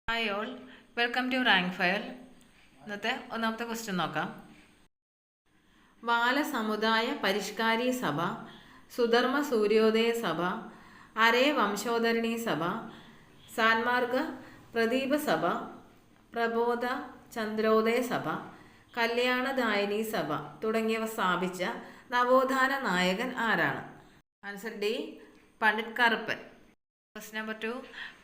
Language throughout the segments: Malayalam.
Hi all, welcome to rank file. ഇന്നത്തെ ഒന്നാമത്തെ ക്വസ്റ്റ്യൻ നോക്കാം. ബാലസമുദായ പരിഷ്കാരി സഭ, സുധർമ്മ സൂര്യോദയ സഭ, അരേ വംശോധരണി സഭ, സാൻമാർഗ പ്രദീപ സഭ, പ്രബോധ ചന്ദ്രോദയ സഭ, കല്യാണദായിനി സഭ തുടങ്ങിയവ സ്ഥാപിച്ച നവോത്ഥാന നായകൻ ആരാണ്? Answer D, Pandit Karuppan. Question number 2.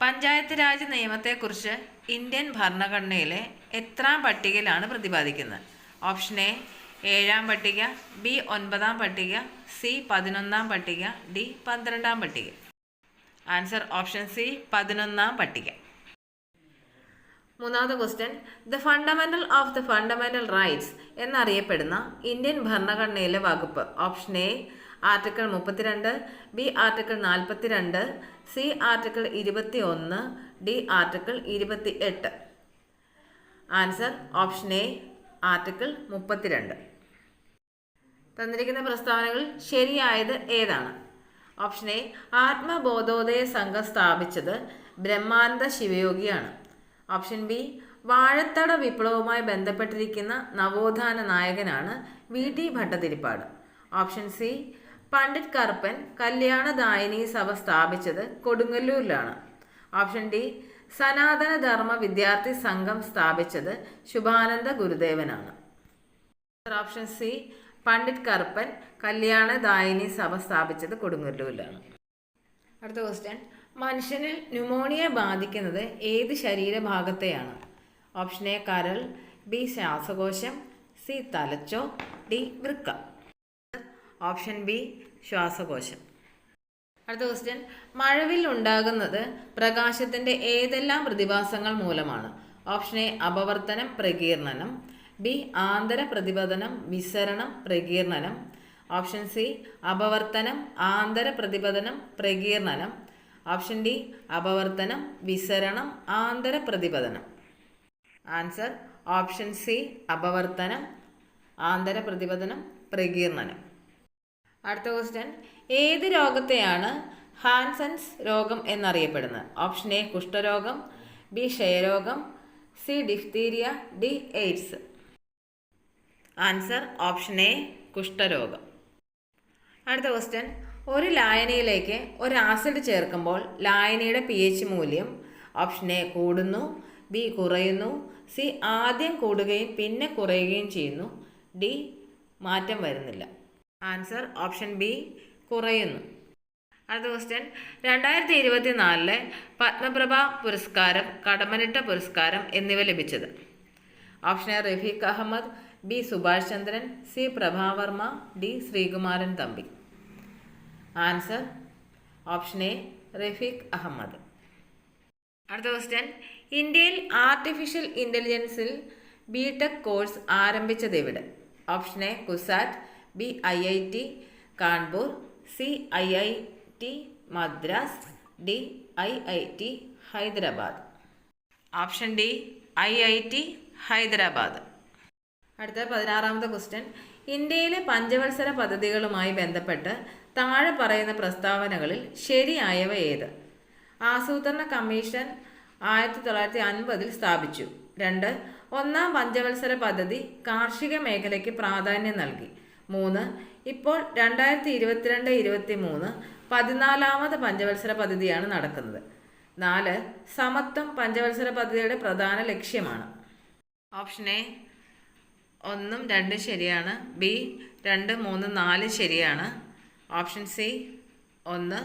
Panchayat Raj നിയമത്തെക്കുറിച്ച് ഇന്ത്യൻ ഭരണഘടനയിലെ എത്രാം പട്ടികയിലാണ് പ്രതിപാദിക്കുന്നത്? ഓപ്ഷൻ എ 7-ാം പട്ടിക, ബി 9-ാം പട്ടിക, സി 11-ാം പട്ടിക, ഡി 12-ാം പട്ടിക. ആൻസർ ഓപ്ഷൻ സി, 11-ാം പട്ടിക. മൂന്നാമത്തെ question. The fundamental of the fundamental rights എന്നറിയപ്പെടുന്ന ഇന്ത്യൻ ഭരണഘടനയിലെ വകുപ്പ്? Option A article 32, B article 42, C article 21, D article 28. Answer option A article 32. തന്നിരിക്കുന്ന പ്രസ്താവനകൾ ശരിയായത് ഏതാണ്? ഓപ്ഷൻ എ ആത്മബോധോദയ സംഘം സ്ഥാപിച്ചത് ബ്രഹ്മാനന്ദ ശിവയോഗിയാണ്. ഓപ്ഷൻ ബി വാഴത്തട വിപ്ലവവുമായി ബന്ധപ്പെട്ടിരിക്കുന്ന നവോത്ഥാന നായകനാണ് V T Bhattathiripad. Option C Pandit Karuppan Kalyanadayini Sabha സ്ഥാപിച്ചത് കൊടുങ്ങല്ലൂരിലാണ്. ഓപ്ഷൻ ഡി സനാതന ധർമ്മ വിദ്യാർത്ഥി സംഘം സ്ഥാപിച്ചത് ശുഭാനന്ദ ഗുരുദേവനാണ്. ഓപ്ഷൻ സി പണ്ഡിറ്റ് കറുപ്പൻ കല്യാണദായിനി സഭ സ്ഥാപിച്ചത് കൊടുങ്ങല്ലൂരിലാണ്. അടുത്ത ക്വസ്റ്റ്യൻ. മനുഷ്യനിൽ ന്യൂമോണിയ ബാധിക്കുന്നത് ഏത് ശരീരഭാഗത്തെയാണ്? ഓപ്ഷൻ എ കരൾ, ബി ശ്വാസകോശം, സി തലച്ചോ, ഡി വൃക്ക. ഓപ്ഷൻ ബി ശ്വാസകോശം. അടുത്ത ക്വസ്റ്റ്യൻ. മഴവിൽ ഉണ്ടാകുന്നത് പ്രകാശത്തിൻ്റെ ഏതെല്ലാം പ്രതിഭാസങ്ങൾ മൂലമാണ്? ഓപ്ഷൻ എ അപവർത്തനം പ്രകീർണനം, ബി ആന്തര പ്രതിപതനം വിസരണം പ്രകീർണനം, ഓപ്ഷൻ സി അപവർത്തനം ആന്തര പ്രതിപതനം പ്രകീർണനം, ഓപ്ഷൻ ഡി അപവർത്തനം വിസരണം ആന്തര പ്രതിപതനം. ആൻസർ ഓപ്ഷൻ സി അപവർത്തനം ആന്തര പ്രതിപതനം പ്രകീർണനം. അടുത്ത ക്വസ്റ്റ്യൻ. ഏത് രോഗത്തെയാണ് ഹാൻസൻസ് രോഗം എന്നറിയപ്പെടുന്നത്? ഓപ്ഷൻ എ കുഷ്ഠരോഗം, ബി ക്ഷയരോഗം, C diphtheria, D AIDS. Answer option A കുഷ്ഠരോഗം. അടുത്ത ക്വസ്റ്റ്യൻ. ഒരു ലായനിയിലേക്ക് ഒരു ആസിഡ് ചേർക്കുമ്പോൾ ലായനിയുടെ pH മൂല്യം ഓപ്ഷൻ എ കൂടുന്നു, ബി കുറയുന്നു, സി ആദ്യം കൂടുകയും പിന്നെ കുറയുകയും ചെയ്യുന്നു, ഡി മാറ്റം വരുന്നില്ല. ആൻസർ ഓപ്ഷൻ ബി കുറയുന്നു. അടുത്ത ക്വസ്റ്റ്യൻ. 2024 പത്മപ്രഭ പുരസ്കാരം, കടമ്മനിട്ട പുരസ്കാരം എന്നിവ ലഭിച്ചത്? Option A Rafeeq Ahmed, B Subhash Chandran, C Prabhavarma, D Sreekumaran Thampi. Answer option A Rafeeq Ahmed. അടുത്ത ക്വസ്റ്റ്യൻ. ഇന്ത്യയിൽ ആർട്ടിഫിഷ്യൽ ഇൻ്റലിജൻസിൽ ബിടെക് കോഴ്സ് ആരംഭിച്ചത് എവിടെ? Option A CUSAT, B IIT Kanpur, C IIT Madras, D IIT Hyderabad. Option D IIT Hyderabad. അടുത്ത 16ാമത്തെ ക്വസ്റ്റ്യൻ. ഇന്ത്യയിലെ പഞ്ചവത്സര പദ്ധതികളുമായി ബന്ധപ്പെട്ട് താഴെ പറയുന്ന പ്രസ്താവനകളിൽ ശരിയായവ ഏത്? ആസൂത്രണ കമ്മീഷൻ 1950 സ്ഥാപിച്ചു. 2 ഒന്നാം പഞ്ചവത്സര പദ്ധതി കാർഷിക മേഖലയ്ക്ക് പ്രാധാന്യം നൽകി. 3 ഇപ്പോൾ 2022-23 14ാമത് പഞ്ചവത്സര പദ്ധതിയാണ് നടക്കുന്നത്. 4 സമത്വം പഞ്ചവത്സര പദ്ധതിയുടെ പ്രധാന ലക്ഷ്യമാണ്. ഓപ്ഷൻ എ 1, 2 ശരിയാണ്, ബി 2, 3, 4 ശരിയാണ്, ഓപ്ഷൻ സി 1,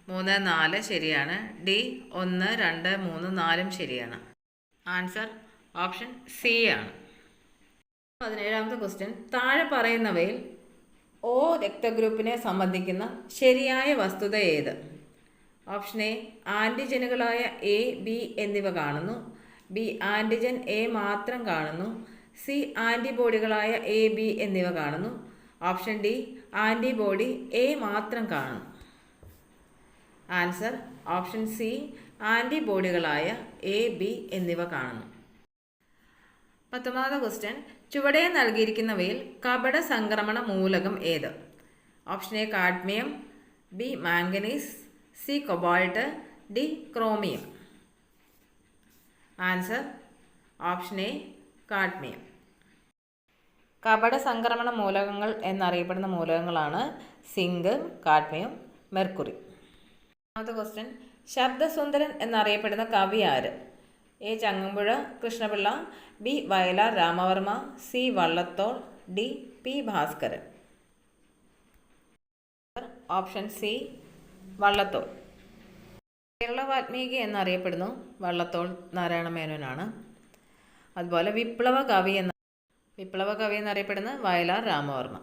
3, 4 ശരിയാണ്, ഡി 1, 2, 3, 4 ശരിയാണ്. ആൻസർ ഓപ്ഷൻ സി ആണ്. 17ാമത്തെ ക്വസ്റ്റ്യൻ. താഴെ പറയുന്നവയിൽ O രക്തഗ്രൂപ്പിനെ സംബന്ധിക്കുന്ന ശരിയായ വസ്തുത ഏത്? ഓപ്ഷൻ എ ആൻറ്റിജനുകളായ എ, ബി എന്നിവ കാണുന്നു, ബി ആൻറ്റിജൻ എ മാത്രം കാണുന്നു, സി ആൻറ്റിബോഡികളായ എ, ബി എന്നിവ കാണുന്നു, ഓപ്ഷൻ ഡി ആൻറ്റിബോഡി എ മാത്രം കാണുന്നു. ആൻസർ ഓപ്ഷൻ സി ആൻറ്റിബോഡികളായ എ, ബി എന്നിവ കാണുന്നു. 19ാമത്തെ ക്വസ്റ്റ്യൻ. ചുവടെ നൽകിയിരിക്കുന്നവയിൽ കപട സംക്രമണ മൂലകം ഏത്? Option A cadmium, B manganese, C cobalt, D chromium. Answer option A cadmium. കപട സംക്രമണ മൂലകങ്ങൾ എന്നറിയപ്പെടുന്ന മൂലകങ്ങളാണ് സിങ്ക്, കാഡ്മിയം, മെർക്കുറി. ഒന്നാമത്തെ ക്വസ്റ്റ്യൻ, ശബ്ദസുന്ദരൻ എന്നറിയപ്പെടുന്ന കവി ആര്? A Changampuzha Krishnapillai, B Vayalar Ramavarma, C Vallathol, D P Bhaskaran. Option C Vallathol. Kerala Valmiki എന്നറിയപ്പെടുന്നു വള്ളത്തോൾ നാരായണ മേനോനാണ്. അതുപോലെ വിപ്ലവ കവി എന്നറിയപ്പെടുന്നത് വയലാർ രാമവർമ്മ.